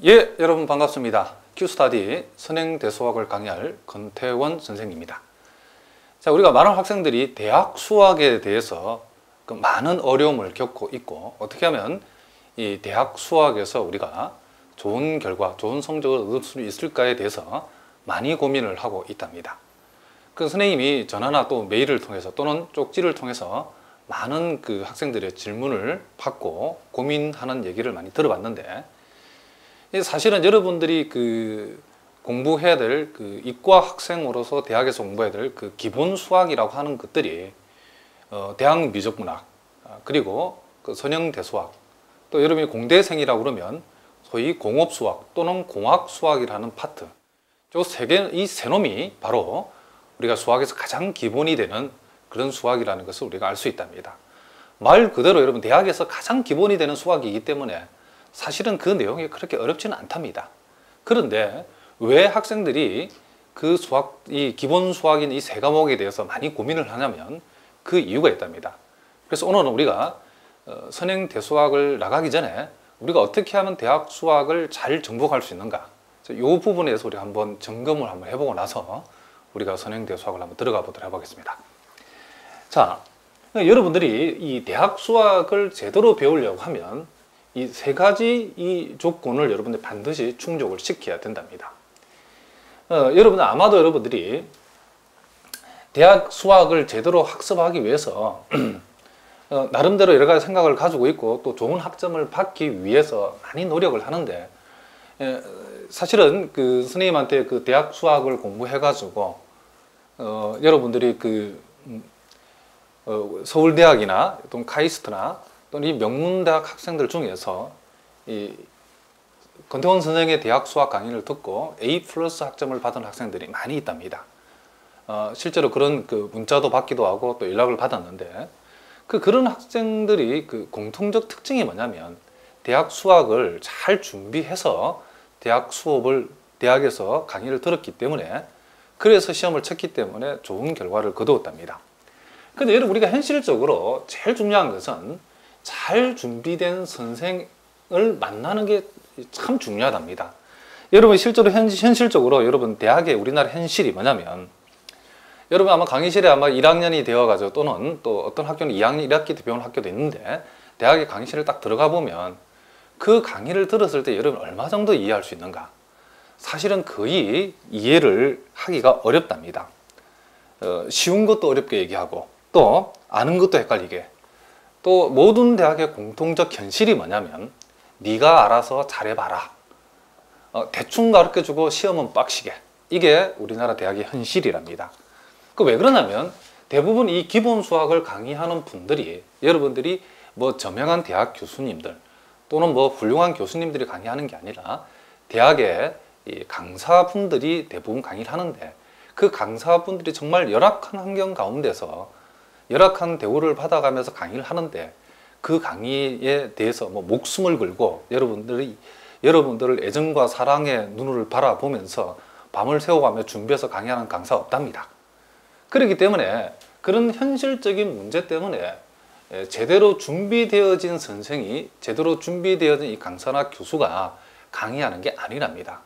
예, 여러분 반갑습니다. 큐스타디 선행대수학을 강의할 권태원 선생님입니다. 자, 우리가 많은 학생들이 대학 수학에 대해서 많은 어려움을 겪고 있고, 어떻게 하면 이 대학 수학에서 우리가 좋은 결과, 좋은 성적을 얻을 수 있을까에 대해서 많이 고민을 하고 있답니다. 그 선생님이 전화나 또 메일을 통해서 또는 쪽지를 통해서 많은 그 학생들의 질문을 받고 고민하는 얘기를 많이 들어봤는데, 사실은 여러분들이 그 공부해야 될 그 이과 학생으로서 대학에서 공부해야 될 그 기본 수학이라고 하는 것들이 대학 미적문학, 그리고 그 선형대수학, 또 여러분이 공대생이라고 그러면 소위 공업수학 또는 공학수학이라는 파트, 이 세 놈이 바로 우리가 수학에서 가장 기본이 되는 그런 수학이라는 것을 우리가 알 수 있답니다. 말 그대로 여러분 대학에서 가장 기본이 되는 수학이기 때문에 사실은 그 내용이 그렇게 어렵지는 않답니다. 그런데 왜 학생들이 그 이 기본 수학인 이 세 과목에 대해서 많이 고민을 하냐면 그 이유가 있답니다. 그래서 오늘은 우리가 선행대수학을 나가기 전에 우리가 어떻게 하면 대학 수학을 잘 정복할 수 있는가, 이 부분에 대해서 우리가 한번 점검을 한번 해보고 나서 우리가 선행대수학을 한번 들어가 보도록 해보겠습니다. 자, 여러분들이 이 대학 수학을 제대로 배우려고 하면 이 세 가지 이 조건을 여러분들이 반드시 충족을 시켜야 된답니다. 아마도 여러분들이 대학 수학을 제대로 학습하기 위해서 나름대로 여러 가지 생각을 가지고 있고 또 좋은 학점을 받기 위해서 많이 노력을 하는데, 사실은 그 선생님한테 그 대학 수학을 공부해 가지고 여러분들이 그 서울대학이나 또는 카이스트나 또는 이 명문대학 학생들 중에서 이 권태원 선생의 대학 수학 강의를 듣고 A+ 학점을 받은 학생들이 많이 있답니다. 실제로 그런 그 문자도 받기도 하고 또 연락을 받았는데, 그런 학생들이 그 공통적 특징이 뭐냐면 대학 수학을 잘 준비해서 대학 수업을 대학에서 강의를 들었기 때문에, 그래서 시험을 쳤기 때문에 좋은 결과를 거두었답니다. 근데 여러분, 우리가 현실적으로 제일 중요한 것은 잘 준비된 선생을 만나는 게 참 중요하답니다. 여러분, 실제로 현실적으로 여러분 대학의 우리나라 현실이 뭐냐면, 여러분 아마 강의실에 아마 1학년이 되어가지고 또는 또 어떤 학교는 2학년 1학기 때 배우는 학교도 있는데, 대학의 강의실을 딱 들어가 보면 그 강의를 들었을 때 여러분 얼마 정도 이해할 수 있는가? 사실은 거의 이해를 하기가 어렵답니다. 쉬운 것도 어렵게 얘기하고 또 아는 것도 헷갈리게, 또 모든 대학의 공통적 현실이 뭐냐면 네가 알아서 잘해봐라, 대충 가르쳐주고 시험은 빡시게, 이게 우리나라 대학의 현실이랍니다. 왜 그러냐면 대부분 이 기본 수학을 강의하는 분들이 여러분들이 뭐 저명한 대학 교수님들 또는 뭐 훌륭한 교수님들이 강의하는 게 아니라 대학의 이 강사분들이 대부분 강의를 하는데, 그 강사분들이 정말 열악한 환경 가운데서 열악한 대우를 받아가면서 강의를 하는데, 그 강의에 대해서 뭐 목숨을 걸고 여러분들을 애정과 사랑의 눈을 바라보면서 밤을 새워가며 준비해서 강의하는 강사 없답니다. 그렇기 때문에 그런 현실적인 문제 때문에 제대로 준비되어진 선생이, 제대로 준비되어진 이 강사나 교수가 강의하는 게 아니랍니다.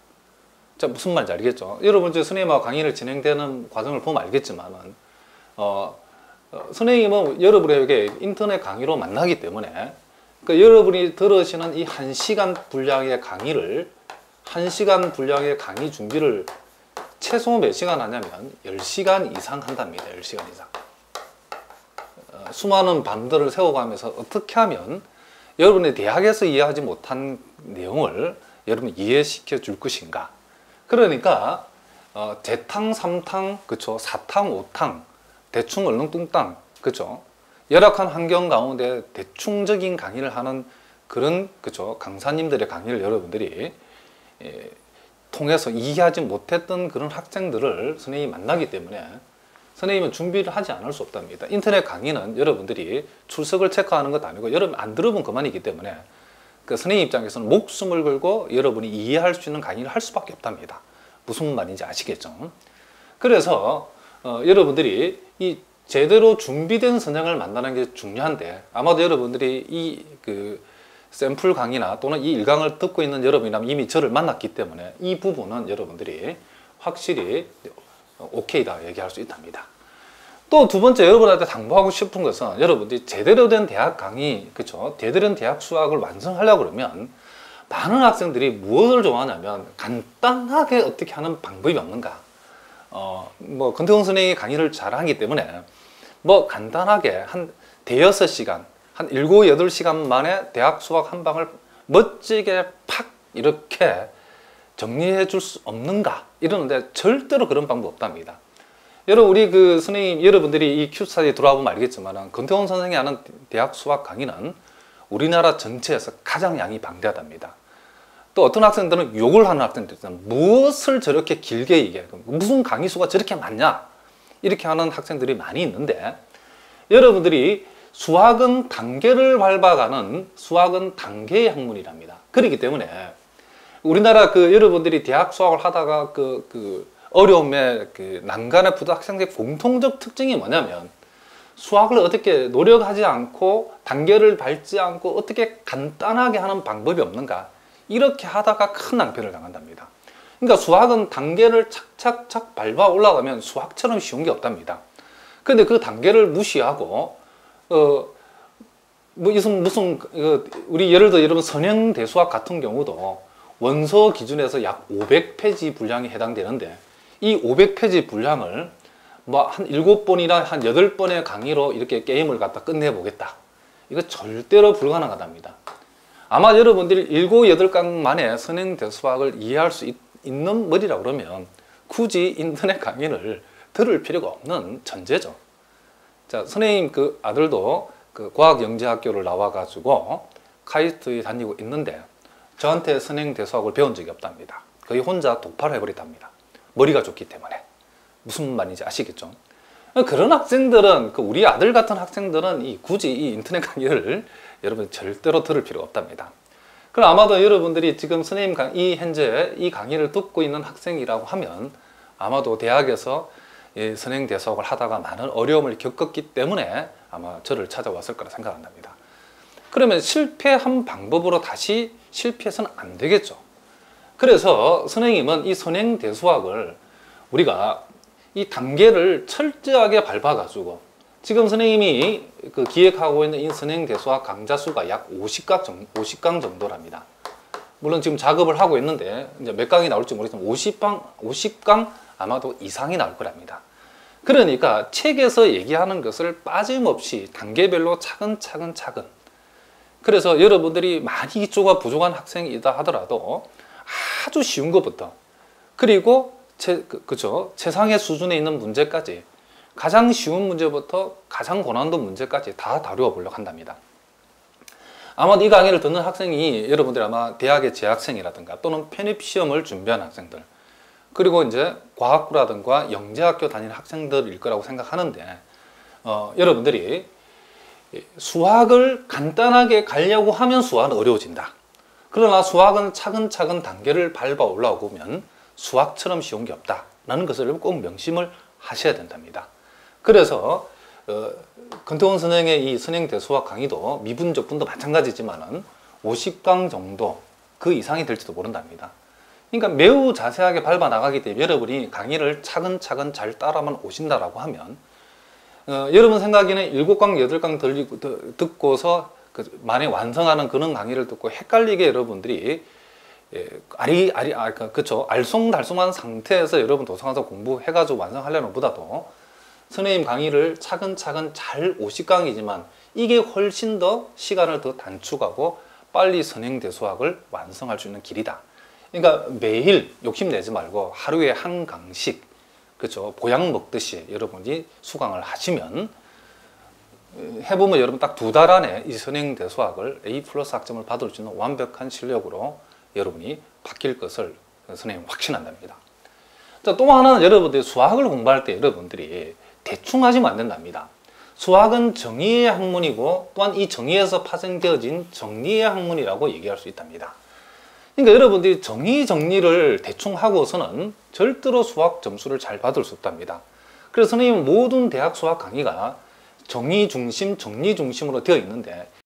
자, 무슨 말인지 알겠죠? 여러분 이제 선생님하고 강의를 진행되는 과정을 보면 알겠지만은 선생님은 여러분에게 인터넷 강의로 만나기 때문에, 그러니까 여러분이 들으시는 이 1시간 분량의 강의를, 1시간 분량의 강의 준비를 최소 몇 시간 하냐면 10시간 이상 한답니다. 10시간 이상. 수많은 밤들을 세워가면서 어떻게 하면 여러분의 대학에서 이해하지 못한 내용을 여러분 이해시켜 줄 것인가. 그러니까 재탕, 3탕, 그쵸? 4탕, 5탕, 대충 얼렁뚱땅, 그쵸? 열악한 환경 가운데 대충적인 강의를 하는 그런, 그쵸? 강사님들의 강의를 여러분들이 통해서 이해하지 못했던 그런 학생들을 선생님이 만나기 때문에 선생님은 준비를 하지 않을 수 없답니다. 인터넷 강의는 여러분들이 출석을 체크하는 것도 아니고 여러분 안 들어본 그만이기 때문에 그 선생님 입장에서는 목숨을 걸고 여러분이 이해할 수 있는 강의를 할 수밖에 없답니다. 무슨 말인지 아시겠죠? 그래서 여러분들이 이 제대로 준비된 선생을 만나는 게 중요한데, 아마도 여러분들이 이 샘플 강의나 또는 이 일강을 듣고 있는 여러분이라면 이미 저를 만났기 때문에 이 부분은 여러분들이 확실히 오케이다 얘기할 수 있답니다. 또 두 번째 여러분한테 당부하고 싶은 것은 여러분들이 제대로 된 대학 강의, 그렇죠? 제대로 된 대학 수학을 완성하려고 그러면 많은 학생들이 무엇을 좋아하냐면 간단하게 어떻게 하는 방법이 없는가. 뭐 권태웅 선생님이 강의를 잘하기 때문에 뭐 간단하게 한 대여섯 시간, 한 7, 8시간 만에 대학 수학 한 방을 멋지게 팍 이렇게 정리해 줄 수 없는가 이러는데 절대로 그런 방법 없답니다. 여러분 우리 그 선생님 여러분들이 이 큐스타디에 들어와 보면 알겠지만 권태웅 선생이 하는 대학 수학 강의는 우리나라 전체에서 가장 양이 방대하답니다. 또 어떤 학생들은 욕을 하는 학생들 있잖아요. 무엇을 저렇게 길게 얘기해? 무슨 강의 수가 저렇게 많냐? 이렇게 하는 학생들이 많이 있는데 여러분들이 수학은 단계를 밟아가는 수학은 단계의 학문이랍니다. 그렇기 때문에 우리나라 여러분들이 대학 수학을 하다가 어려움에 난간에 부딪힌 학생들의 공통적 특징이 뭐냐면 수학을 어떻게 노력하지 않고 단계를 밟지 않고 어떻게 간단하게 하는 방법이 없는가 이렇게 하다가 큰 낭패를 당한답니다. 그러니까 수학은 단계를 착착착 밟아 올라가면 수학처럼 쉬운 게 없답니다. 그런데 그 단계를 무시하고 우리 예를 들어 여러분 선행대수학 같은 경우도 원서 기준에서 약 500페이지 분량에 해당되는데 이 500페이지 분량을 뭐 한 7번이나 한 8번의 강의로 이렇게 게임을 갖다 끝내보겠다. 이거 절대로 불가능하답니다. 아마 여러분들이 7, 8강 만에 선행대수학을 이해할 수 있는 머리라 그러면 굳이 인터넷 강의를 들을 필요가 없는 전제죠. 자, 선생님 그 아들도 그 과학영재학교를 나와가지고 카이스트에 다니고 있는데 저한테 선행대수학을 배운 적이 없답니다. 거의 혼자 독파를 해버렸답니다. 머리가 좋기 때문에. 무슨 말인지 아시겠죠? 그런 학생들은, 우리 아들 같은 학생들은 굳이 이 인터넷 강의를 여러분 절대로 들을 필요가 없답니다. 그럼 아마도 여러분들이 지금 선생님 현재 이 강의를 듣고 있는 학생이라고 하면 아마도 대학에서 선행대수학을 하다가 많은 어려움을 겪었기 때문에 아마 저를 찾아왔을 거라 생각한답니다. 그러면 실패한 방법으로 다시 실패해서는 안 되겠죠. 그래서 선생님은 이 선행대수학을 우리가 이 단계를 철저하게 밟아가지고 지금 선생님이 기획하고 있는 이 선행대수학 강좌 수가 약 50강 정도랍니다. 물론 지금 작업을 하고 있는데 이제 몇 강이 나올지 모르겠지만 50강 아마도 이상이 나올 거랍니다. 그러니까 책에서 얘기하는 것을 빠짐없이 단계별로 차근차근 그래서 여러분들이 많이 기초가 부족한 학생이다 하더라도 아주 쉬운 것부터 그리고 최상의 수준에 있는 문제까지 가장 쉬운 문제부터 가장 고난도 문제까지 다 다루어 보려고 한답니다. 아마 이 강의를 듣는 학생이 여러분들이 아마 대학의 재학생이라든가 또는 편입시험을 준비하는 학생들 그리고 이제 과학부라든가 영재학교 다니는 학생들일 거라고 생각하는데 여러분들이 수학을 간단하게 가려고 하면 수학은 어려워진다. 그러나 수학은 차근차근 단계를 밟아 올라오면 수학처럼 쉬운 게 없다라는 것을 꼭 명심을 하셔야 된답니다. 그래서 권태웅 선생의 이 선행대수학 강의도 미분적분도 마찬가지지만은 50강 정도 그 이상이 될지도 모른답니다. 그러니까 매우 자세하게 밟아 나가기 때문에 여러분이 강의를 차근차근 잘 따라만 오신다라고 하면 여러분 생각에는 7강, 8강 듣고서 만에 완성하는 그런 강의를 듣고 헷갈리게 여러분들이 알쏭달쏭한 상태에서 여러분 도서관에서 공부해가지고 완성하려는 것보다도 선생님 강의를 차근차근 잘 50강이지만 이게 훨씬 더 시간을 더 단축하고 빨리 선행대수학을 완성할 수 있는 길이다. 그러니까 매일 욕심내지 말고 하루에 한 강씩 보약 먹듯이 여러분이 수강을 하시면 해보면 여러분 딱 2달 안에 이 선행대수학을 A+ 학점을 받을 수 있는 완벽한 실력으로 여러분이 바뀔 것을 선생님 확신한답니다. 또 하나는 여러분들이 수학을 공부할 때 여러분들이 대충 하시면 안 된답니다. 수학은 정의의 학문이고 또한 이 정의에서 파생되어진 정리의 학문이라고 얘기할 수 있답니다. 그러니까 여러분들이 정리를 대충 하고서는 절대로 수학 점수를 잘 받을 수 없답니다. 그래서 선생님은 모든 대학 수학 강의가 정의 중심, 정리 중심으로 되어 있는데